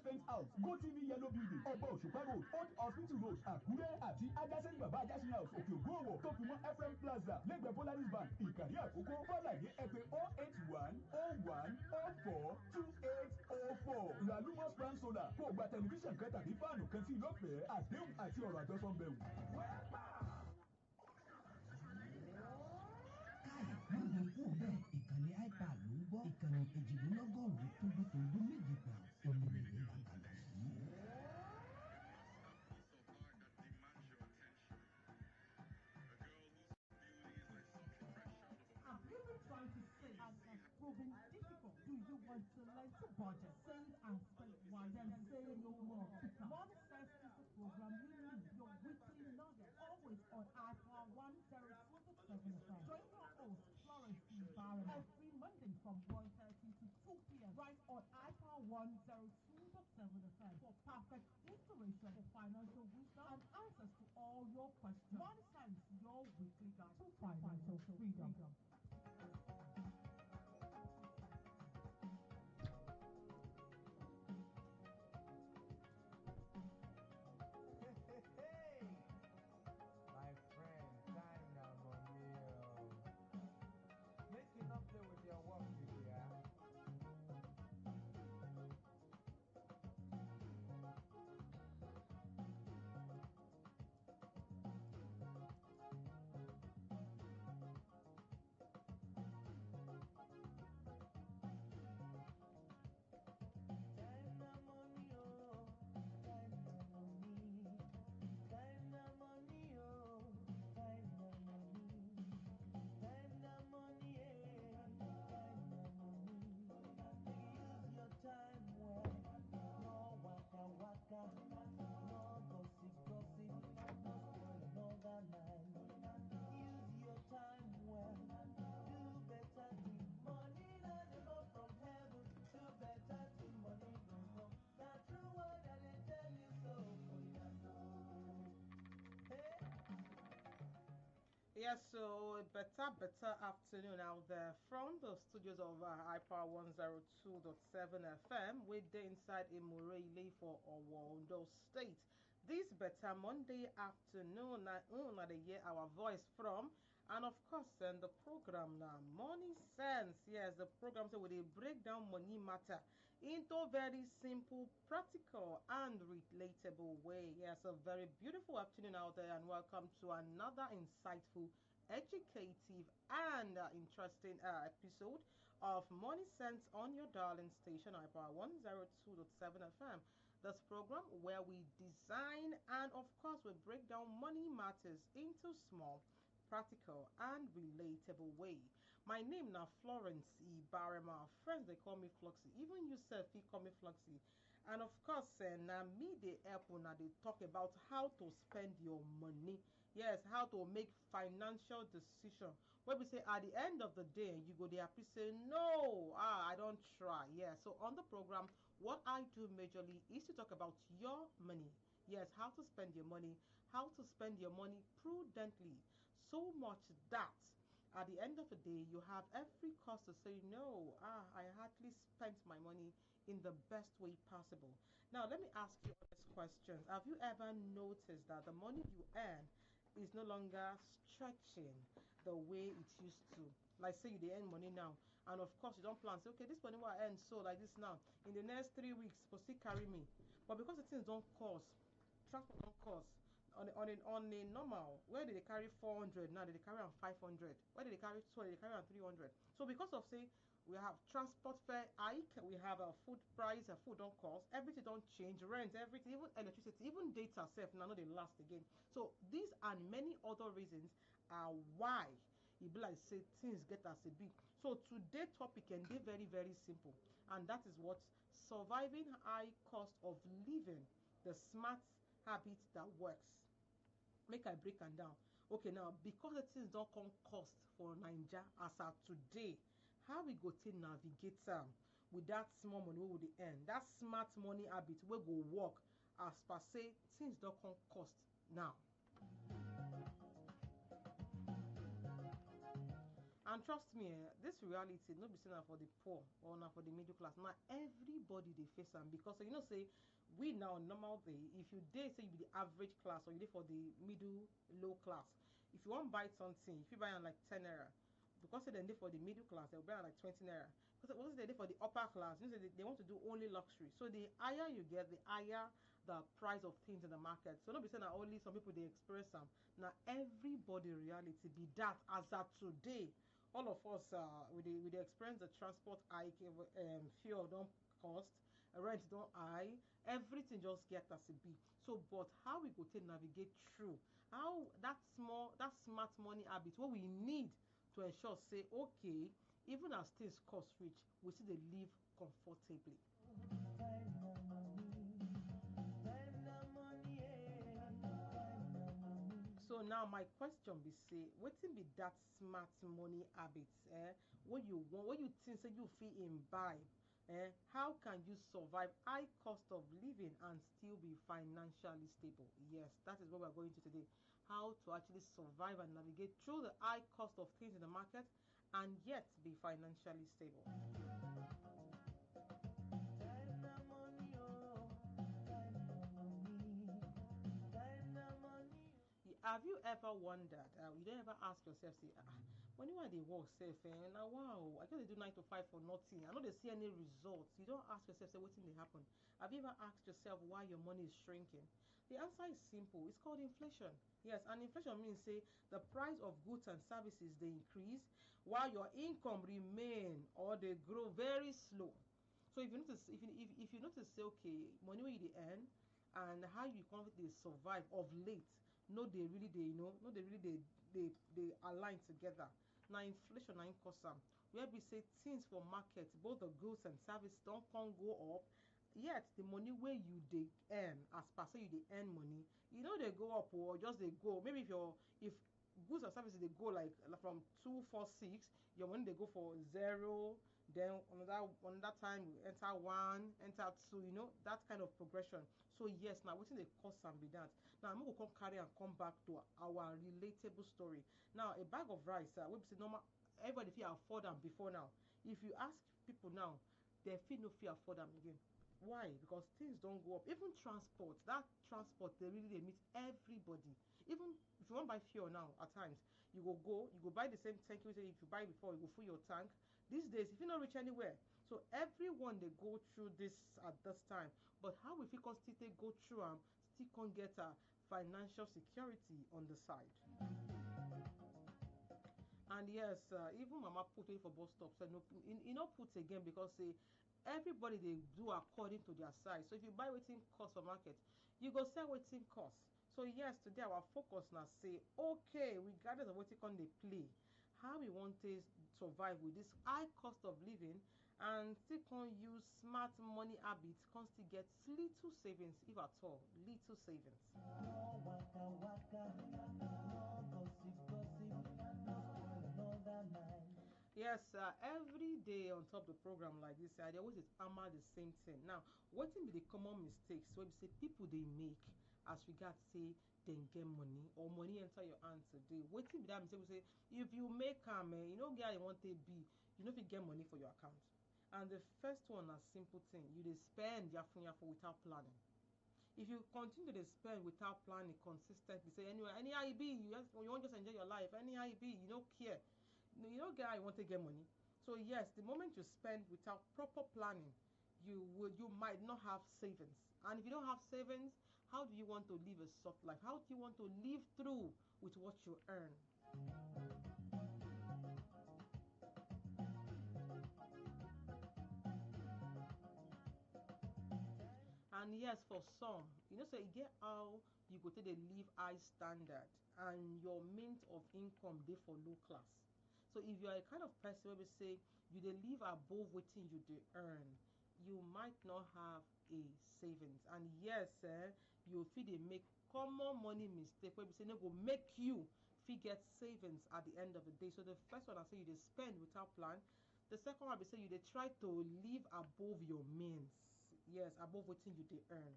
Fence House, GoTV Yellow Building, Ẹ̀bọ̀ Òṣùpá Road, Old Hospital Road, Àkúrẹ́ àti adjacent Baba Ajásin House, Òkè Ògùn tó fi mọ́ FM Plaza, lẹ́gbẹ̀ẹ́ Polaris Bank, Ìkàrí Àkókò. Fọ́láyé ẹ pè 08101042804. Ra Lumos Prime Solar kó o gba tẹlifíṣàn kan tàbí fáànù kan sí lọ́fẹ̀ẹ́. Àdéhùn àti ọ̀rọ̀ àjọsọ ń bẹ̀rù. Lóògùn kú bẹ́ẹ̀ ìkànnì iPad ló ń gbọ́ ìkànnì kejìlélọ́gọ́rùn-ún tó gbé tó ń dún méjì gbà olùrìnlẹ̀ làkàlà sí. Have you been trying to save and has proven difficult? Do you want to learn to budget, save and spend wisely, and say no more? Money Sense is the program you need. Your weekly nugget, always on iPhone 102.7 FM. Join your host, Floxy every Monday from 1:30 to 2 p.m. right on iPhone 102.7 FM for perfect inspiration for financial wisdom and answers to all your questions. Money Sense, your weekly guide to financial freedom. My friend, time now, money. Make you not play with your work, yeah. Yes, so a better afternoon out there from the studios of iPower 102.7 FM with the inside Imurele for Owondo State. This better Monday afternoon, I hear our voice from, and of course, the program now, Money Sense. Yes, the program so we break down money matter into very simple, practical, and relatable way. Yes, a very beautiful afternoon out there, and welcome to another insightful, educative, and interesting episode of Money Sense on your darling station, iPower 102.7 FM. This program where we design and, of course, we break down money matters into small, practical and relatable way. My name now Florence Ibarema. Friends they call me Floxy. Even yourself you call me Floxy. And of course, now me the help when they talk about how to spend your money. Yes, how to make financial decision. Where we say at the end of the day, you go there happy say no, I don't try. Yeah. So on the program, what I do majorly is to talk about your money. Yes, how to spend your money, how to spend your money prudently. So much that at the end of the day, you have every cause to say, no, I hardly spent my money in the best way possible. Now, let me ask you this question. Have you ever noticed that the money you earn is no longer stretching the way it used to? Like say you dey earn money now, and of course you don't plan say, okay, this money will earn so like this now in the next 3 weeks supposed to carry me, but because the things don't cost, transport don't cost on a normal where did they carry 400 now they carry on 500, where did they carry 200 they carry on 300. So because of say we have transport fare hike, we have a food price, a food don't cost, everything don't change, rent, everything, even electricity, even data self now they last again. So these and many other reasons are why e be like say things get as e be. So today's topic can be very very simple, and that is what surviving high cost of living, the smart habit that works. Make I break am down. Okay, now because the things don't come cost for Naija as of today, how we go to navigate with that small money wey we dey earn, that smart money habit wey go work as per say things don't come cost now. And trust me, this reality no be say na for the poor or na for the middle class. Na everybody dey face am, because you know say we now normal day, if you dey say you be the average class or you dey for the middle low class, if you wan buy something, if you buy am like 10 naira, because say dem dey for the middle class, they will buy am like 20 naira. Because once they dey for the upper class, you know say they want to do only luxury. So the higher you get, the higher the price of things in the market. So no be say na only some people dey experience am. Na everybody reality be that. As at today, all of us we dey experience the transport hike, fuel don cost, rent don high, everything just get as e be. So but how we go take navigate through, how that smart money habit what we need to ensure say okay, even as things cost reach, we still dey live comfortably. So now my question be say, wetin be that smart money habit what you want, what you think say you fit imbibe, how can you survive high cost of living and still be financially stable? Yes, that is what we are going to today. How to actually survive and navigate through the high cost of things in the market and yet be financially stable. Have you ever wondered, you don't ever ask yourself, say, when you are the work safe, now wow, I just do 9 to 5 for nothing, I don't see any results. You don't ask yourself, say, what's in happen? Have you ever asked yourself why your money is shrinking? The answer is simple. It's called inflation. Yes, and inflation means say the price of goods and services they increase while your income remain or they grow very slow. So if you notice, if you notice, say okay, money where you earn and how you confidently survive of late, no they really they no they really they align together. Now inflation na cause am, where we say things for market, both the goods and services don't come go up, yet the money where you they earn as per say you they earn money, they go up or just they go. Maybe if goods and services they go like from 246, your money they go for 0, then another time you enter 1, enter 2, that kind of progression. So yes, now wetin dey cause am be that. Now I'm going to come carry and come back to our relatable story. Now a bag of rice, we be say normal everybody fit afford them before now. If you ask people now, they fit no fit afford them again. Why? Because things don't go up. Even transport, that transport they really they meet everybody. Even if you want to buy fuel now, at times you go buy the same tank if you buy before, you go fill your tank. These days, if you not reach anywhere, so everyone they go through this at this time. But how we feel constantly go through and still can't get a financial security on the side. And yes, even mama put it for bus stop said no, not put again because say everybody they do according to their size. So if you buy waiting cost for market, you go sell waiting cost. So yes, today our focus now say okay, regardless of what you can they play, how we want to survive with this high cost of living and still can use smart money habits, can still get little savings, if at all, little savings. Yes, every day on top of the program like this, they always hammer the same thing. Now, what be the common mistakes where we say people they make as regards say they get money or money enter your hand today? What be that mistake? We say if you make get you want to be, if you get money for your account. And the first one is simple thing, you they spend your without planning. If you continue to spend without planning consistently, say anyway, anyhow it be, you want just enjoy your life, anyhow it be, you don't care. You don't get how you want to get money. So yes, the moment you spend without proper planning, you might not have savings. And if you don't have savings, how do you want to live a soft life? How do you want to live through with what you earn? And yes, for some, say you get how you go to the live high standard and your means of income they for low class. So if you are a kind of person where we say you they live above what you they earn, you might not have a savings. And yes, you feel they make common money mistake where we say no go make you get savings at the end of the day. So the first one I say you they spend without plan. The second one I say you they try to live above your means. Yes, above what you they earn.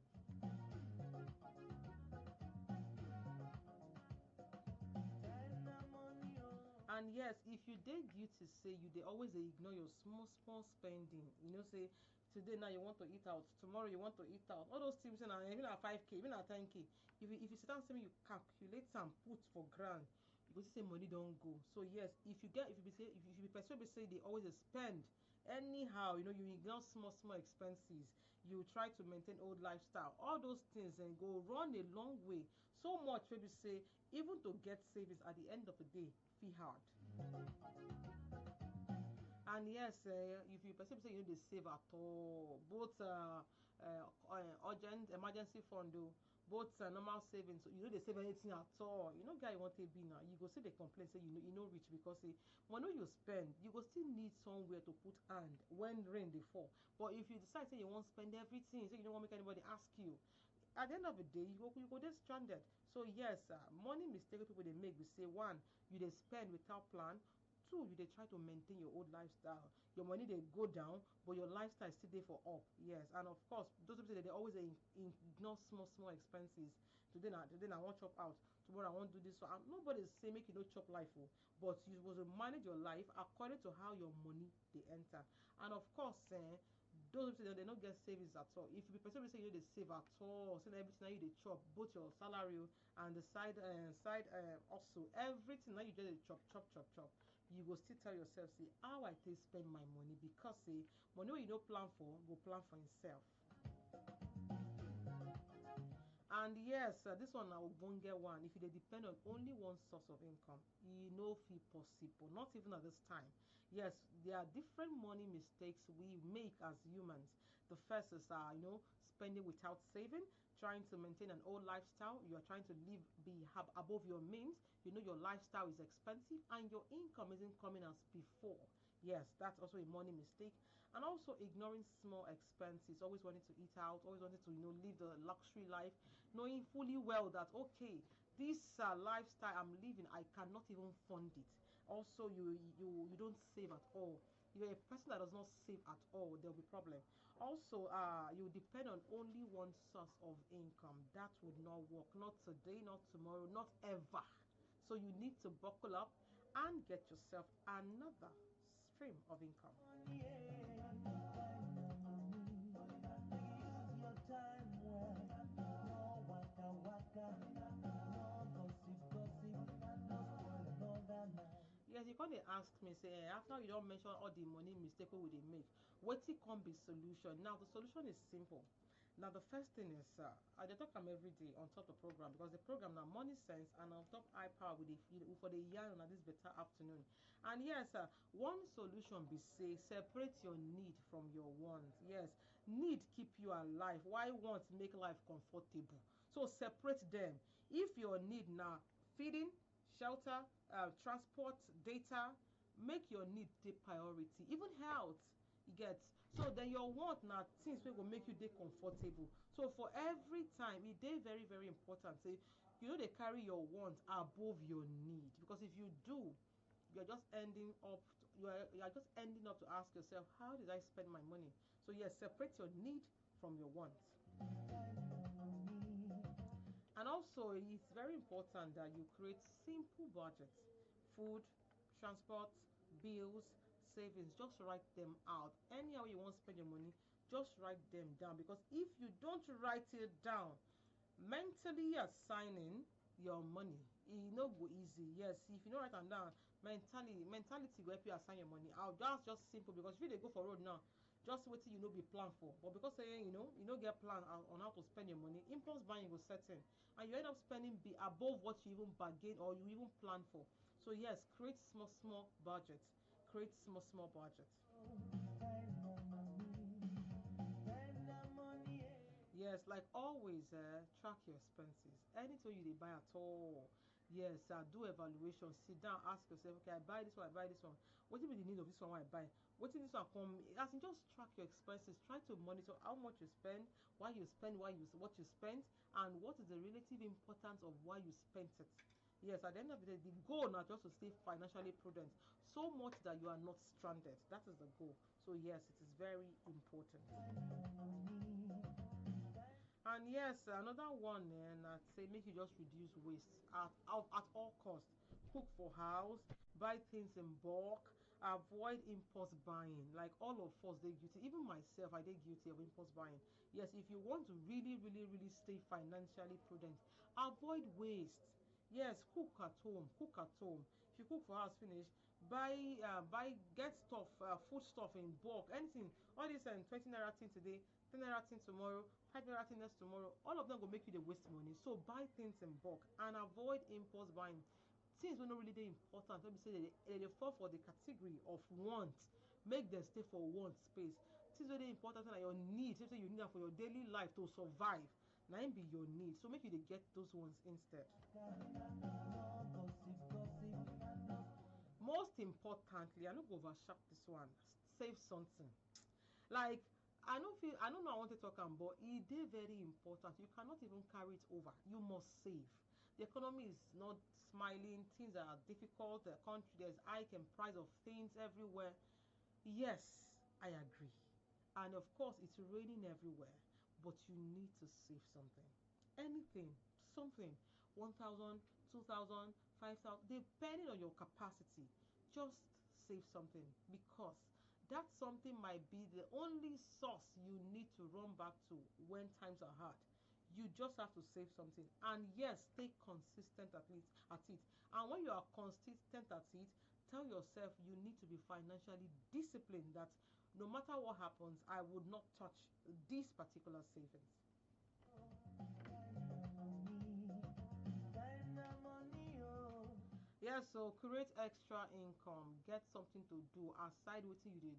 And yes, if you dey guilty say you dey always dey ignore your small small spending, say today now you want to eat out, tomorrow you want to eat out, all those things na even at 5k, even at 10k, if you sit down say you calculate and put for ground, you go see say money don go. So yes, if you be person wey say they always dey spend anyhow, you ignore small small expenses, you try to maintain old lifestyle, all those things and go run a long way, so much wey be say even to get savings at the end of the day feel hard. And yes, if you perceive say you no dey save at all, both urgent emergency fund o, both normal savings, you no dey save anything at all, you no get how you wan take be now, you go still dey complain say you no reach, because say money wey you spend, you go still need somewhere to put hand when rain dey fall. But if you decide say you wan spend everything, say you no wan make anybody ask you, at the end of the day you go dey stranded. So yes, money mistake wey people dey make be say, one, you dey spend without plan. Two, you dey try to maintain your old lifestyle, your money dey go down but your lifestyle still dey for up. Yes, and of course those people say they always ignore small small expenses. Today I wan chop out, tomorrow I wan do this one. And nobody say make you no chop life but you supposed to manage your life according to how your money dey enter. And of course, those people they no get savings at all. If you be person wey say you no dey save at all, say everything na you dey chop, both your salary and the side also everything na you just dey chop, you go still tell yourself say, how I take spend my money? Because say money wey you no plan for go plan for himself. And yes, this one na ogbonge one. If you dey depend on only one source of income, e no fit possible, not even at this time. Yes, there are different money mistakes we make as humans. The first is spending without saving, trying to maintain an old lifestyle. You are trying to be above your means. You know your lifestyle is expensive and your income isn't coming as before. Yes, that's also a money mistake. And also ignoring small expenses, always wanting to eat out, always wanting to live the luxury life, knowing fully well that okay, this lifestyle I'm living, I cannot even fund it. Also, you don't save at all. You're a person that does not save at all, there'll be problem. Also, you depend on only one source of income. That would not work. Not today, not tomorrow, not ever. So you need to buckle up and get yourself another stream of income. Yes, you can't ask me say after you don't mention all the money mistake we dey make, wetin come be solution? Now the solution is simple. Now the first thing is I dey talk am every day on top the program, because the program na money sense, and on top high power with for the yarn on this better afternoon. And yes, one solution be say separate your need from your want. Yes, need keep you alive, why want make life comfortable. So separate them. If your need now feeding, shelter, transport, data, make your need take priority. Even health, you get. So then your want na things wey go make you dey comfortable. So for every time e dey very very important say you no dey carry your want above your need, because if you do, you are just ending up to ask yourself, how did I spend my money? So yes, separate your need from your want. And also, it's very important that you create simple budgets: food, transport, bills, savings. Just write them out. Anyhow you want to spend your money, just write them down. Because if you don't write it down, mentally assigning your money, e no go easy. Yes, if you don't write them down, mentality go help you assign your money. That's just simple, because if you dey go for road now, just wetin you no be plan for, but because say you no get plan on how to spend your money, impulse buying go set in and you end up spending above what you even bargain or you even plan for. So yes, create small budgets. Create small budgets. Yes, like always, track your expenses. Anything you dey buy at all, yes, do evaluation. Sit down, ask yourself, okay, I buy this one. What be the need of this one? Why I buy? What this one come? As in, just track your expenses. Try to monitor how much you spend, why you spend, what you spend, and what is the relative importance of why you spent it. Yes, at the end of the day, the goal now just to stay financially prudent, so much that you are not stranded. That is the goal. So yes, it is very important. And yes, another one, and I'd say make you just reduce waste at all costs. Cook for house, buy buy things in bulk, avoid impulse buying. Like all of us, they guilty. Even myself, I did guilty of impulse buying. Yes, if you want to really, really, really stay financially prudent, avoid waste. Yes, cook at home. Cook at home. If you cook for house finish, get stuff, food stuff in bulk. Anything. All this 20 naira thing today, 10 naira thing tomorrow, 5 naira thing next tomorrow. All of them will make you the waste money. So buy things in bulk and avoid impulse buying. Things will not really dey important. Let me say they fall for the category of want. Make them stay for want space. Things wey dey important na your needs. Say you need them for your daily life to survive. Na im be your need. So make you dey get those ones instead. Most importantly, I no go oversharp this one. Save something. Like I don't know I want to talk am, but it is very important. You cannot even carry it over. You must save. The economy is not smiling, things are difficult, the country there's hike in price of things everywhere. Yes, I agree. And of course it's raining everywhere, but you need to save something. Anything, something, 1,000, 2,000, 5,000, depending on your capacity. Just save something because that something might be the only source you need to run back to when times are hard. You just have to save something, and yes, stay consistent at it. And when you are consistent at it, tell yourself you need to be financially disciplined, that no matter what happens, I would not touch this particular savings. Yes, so create extra income, get something to do aside what you dey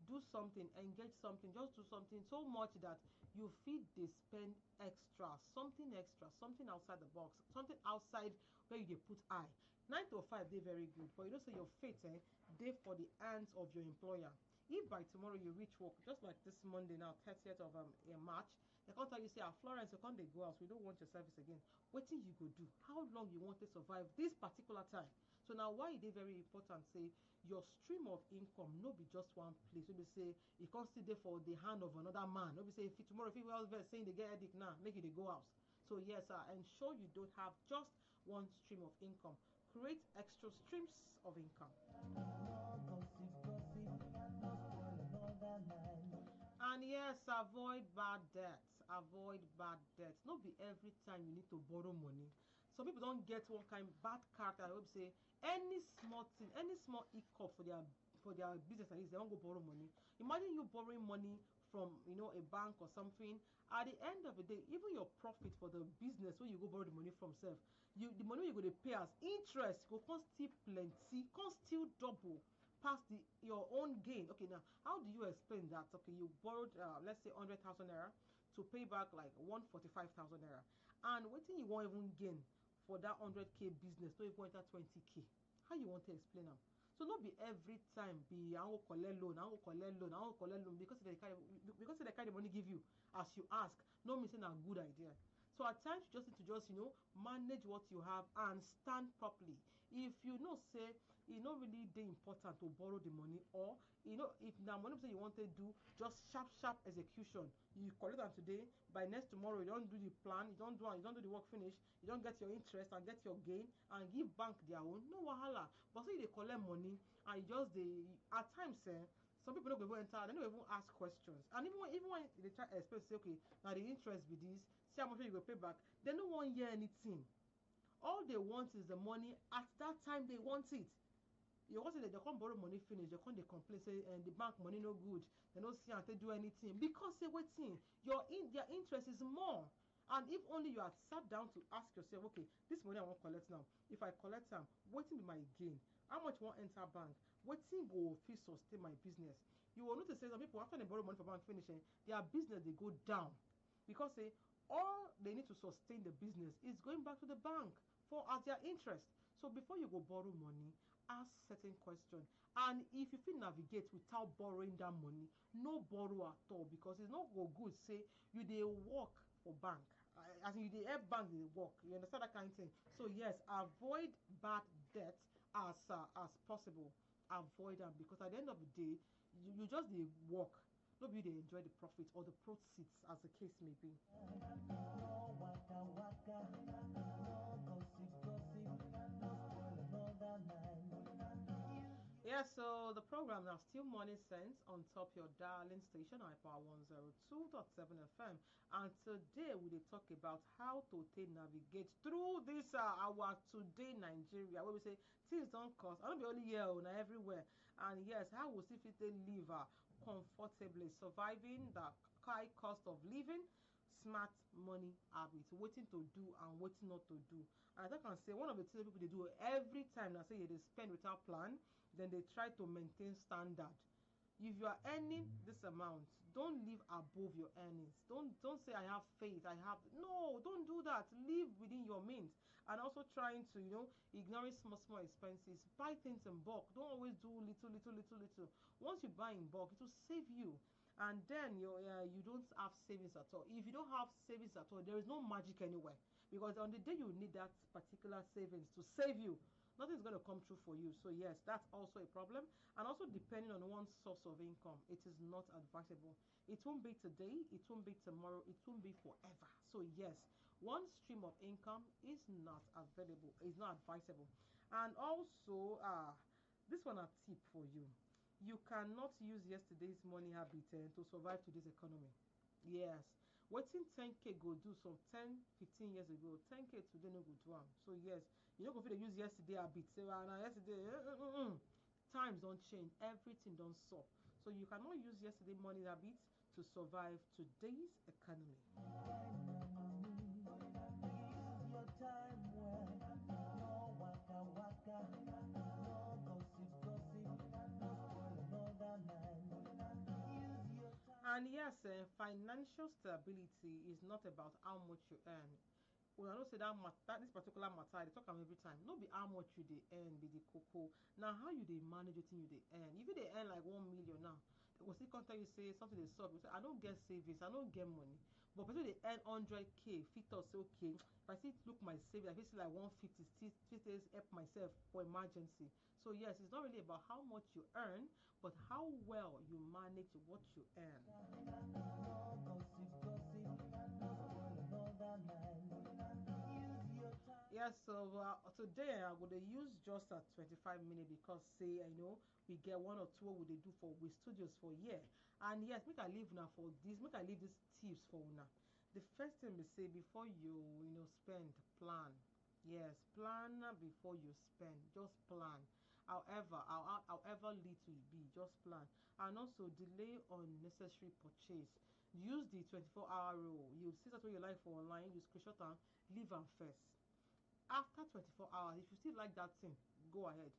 do something, engage something, just do something so much that you fit dey spend extra, something outside the box, something outside where you dey put eye. 9 to 5 dey very good, but you know say your fate dey for the hands of your employer. If by tomorrow you reach work, just like this Monday now, 30th of March, they come tell you say, Florence, you can't go out, we don't want your service again. Wetin you go do? How long you want to survive this particular time? So now why it is very important, say your stream of income no be just one place. No be say you can't sit there for the hand of another man. No be say if tomorrow if you else saying they get headache now, make it they go out. So yes, ensure you don't have just one stream of income. Create extra streams of income. And yes, avoid bad debts. Avoid bad debts. Not be every time you need to borrow money. Some people don't get one kind of bad character. I would say any small thing, any small hiccup for their business, at least they won't go borrow money. Imagine you borrowing money from a bank or something. At the end of the day, even your profit for the business where you go borrow the money from self, the money you go to pay as interest go come still plenty, come still double past your own gain. Okay, now how do you explain that? Okay, you borrowed let's say 100,000 naira to pay back like 145,000 naira, and what you won't even gain for that 100k business, don't even enter 20k. How you want to explain them? So not be every time be I will collect loan because they carry the money give you as you ask. No mean say a good idea. So at times you just need to just manage what you have and stand properly. If you know say it's not really the important to borrow the money, or if now money say you want to do just sharp execution, you collect them today, by next tomorrow you don't do the plan, you don't do the work finish, you don't get your interest and get your gain and give bank their own, no wahala. But say they collect money and you just at times some people don't go enter, they don't even ask questions. And even when they try to explain, say, okay, now the interest be this, see how much you go pay back, they don't want to hear anything. All they want is the money at that time they want it. You also say they can't borrow money finish, they can't complain, say the bank money no good, they don't see how to do anything. Because say waiting, their interest is more. And if only you had sat down to ask yourself, okay, this money I want to collect now. If I collect them, what will be my gain? How much won't enter bank? What thing go feel sustain my business? You will notice say some people after they borrow money for bank finishing, their business they go down. Because say all they need to sustain the business is going back to the bank for as their interest. So before you go borrow money, ask certain questions. And if you feel navigate without borrowing that money, no borrow at all, because it's not go good say you they work for bank. As in you dey help bank dey work, you understand that kind of thing. So yes, avoid bad debt as possible. Avoid them, because at the end of the day, you just dey work. Nobody dey enjoy the profit or the proceeds, as the case may be. Yeah, so the program now still Morning Sense on top your darling station, iPower 102.7 FM. And today we will talk about how to take navigate through this our today Nigeria, where we say things don't cost. I don't be only here, now everywhere. And yes, how we see fit live comfortably, surviving the high cost of living, smart money habits, waiting to do and waiting not to do. And I can say one of the things people they do every time now say they spend without plan, then they try to maintain standard. If you are earning this amount, don't live above your earnings. Don't say I have faith, I have no, don't do that. Live within your means. And also trying to, ignoring small expenses. Buy things in bulk. Don't always do little. Once you buy in bulk, it will save you. And then you don't have savings at all. If you don't have savings at all, there is no magic anywhere, because on the day you need that particular savings to save you, nothing is going to come true for you. So yes, that's also a problem. And also depending on one's source of income, it is not advisable. It won't be today, it won't be tomorrow, it won't be forever. So yes, one stream of income is not available, is not advisable. And also this one a tip for you. You cannot use yesterday's money habit to survive today's economy. Yes, wetin 10k go do some 10, 15 years ago, 10k today no go do am. So yes, you no go fit dey use yesterday habit say na yesterday. Times don change, everything don sup. So you cannot use yesterday money habit to survive today's economy. Use your time well. No waka waka. No gossip. No spoil another man. Use your time. And yes, financial stability is not about how much you earn. Una know say that this particular matter I dey talk am every time. No be how much you dey earn be the koko. Na how you dey manage wetin you dey earn. If you dey earn like 1 million now, they go still come tell you say something dey sup. You say I don't get savings, I don't get money. But person dey earn 100k fit talk say okay, if I still look my savings, I fit see like 150, still help myself for emergency. So yes, it's not really about how much you earn, but how well you manage what you earn. No gossip. No spoil another man. Use your time. Yes, so today I'm going to use just 25 minutes because say we get one or two we they do for with studios for a year. And yes, make I leave now for this, make I leave these tips for now. The first thing we say before you spend, plan. Yes, plan before you spend. Just plan. However little it be, just plan. And also delay unnecessary purchase. Use the 24-hour rule. You see that what you like for online, you screenshot and leave and first. After 24 hours, if you still like that thing, go ahead.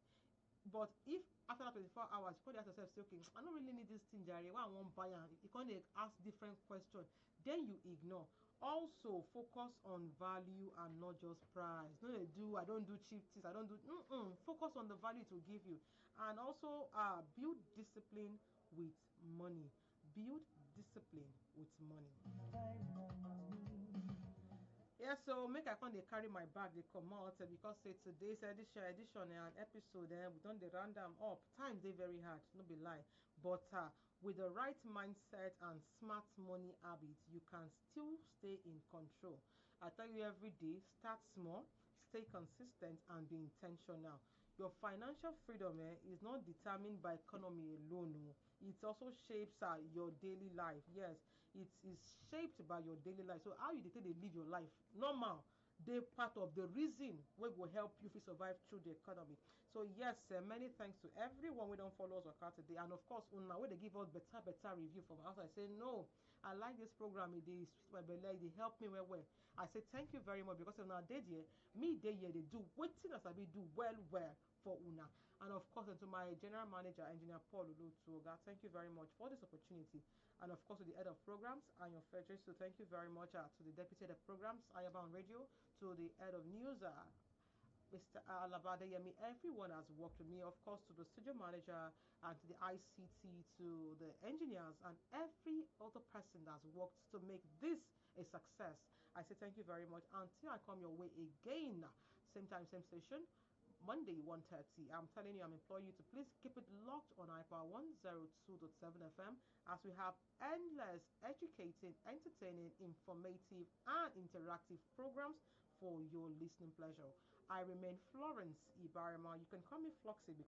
But if after that 24 hours you can ask yourself, say okay, I don't really need this thing, Jerry, why I won't buy it, you can't ask different questions, then you ignore. Also focus on value and not just price. No, I don't do cheap things, I don't do focus on the value to give you. And also build discipline with money. Build discipline with money. Time on money. Yeah, so make I come dey carry my bag dey comot because say today's edition and episode we don dey round am up. Times dey very hard, no be lie. But with the right mindset and smart money habits, you can still stay in control. I tell you every day, start small, stay consistent, and be intentional. Your financial freedom is not determined by economy alone. It also shapes your daily life. Yes, it is shaped by your daily life. So how you dey take dey live your life normal dey part of the reason wey go help you fit survive through the economy. So yes, many thanks to everyone wey don follow us waka today, and of course una wey dey give us better review from outside. Say no, I like this program, e dey sweet my belle, e dey help me well. I say thank you very much because if una dey there, me dey here dey do wetin I sabi do well for una. And of course, and to my general manager, engineer Paul Olutu Oga, thank you very much for this opportunity. And of course, to the head of programs, Ayo Frederick, so thank you very much to the deputy head of programs, Ayaba on radio, to the head of news, Mr. Alabade Yemi. Everyone has worked with me, of course, to the studio manager and to the ICT, to the engineers, and every other person that's worked to make this a success. I say thank you very much. Until I come your way again, same time, same station. Monday 1:30. I'm telling you, I'm imploring you to please keep it locked on iPower 102.7 FM as we have endless educating, entertaining, informative, and interactive programs for your listening pleasure. I remain Florence Ibarima. You can call me Floxy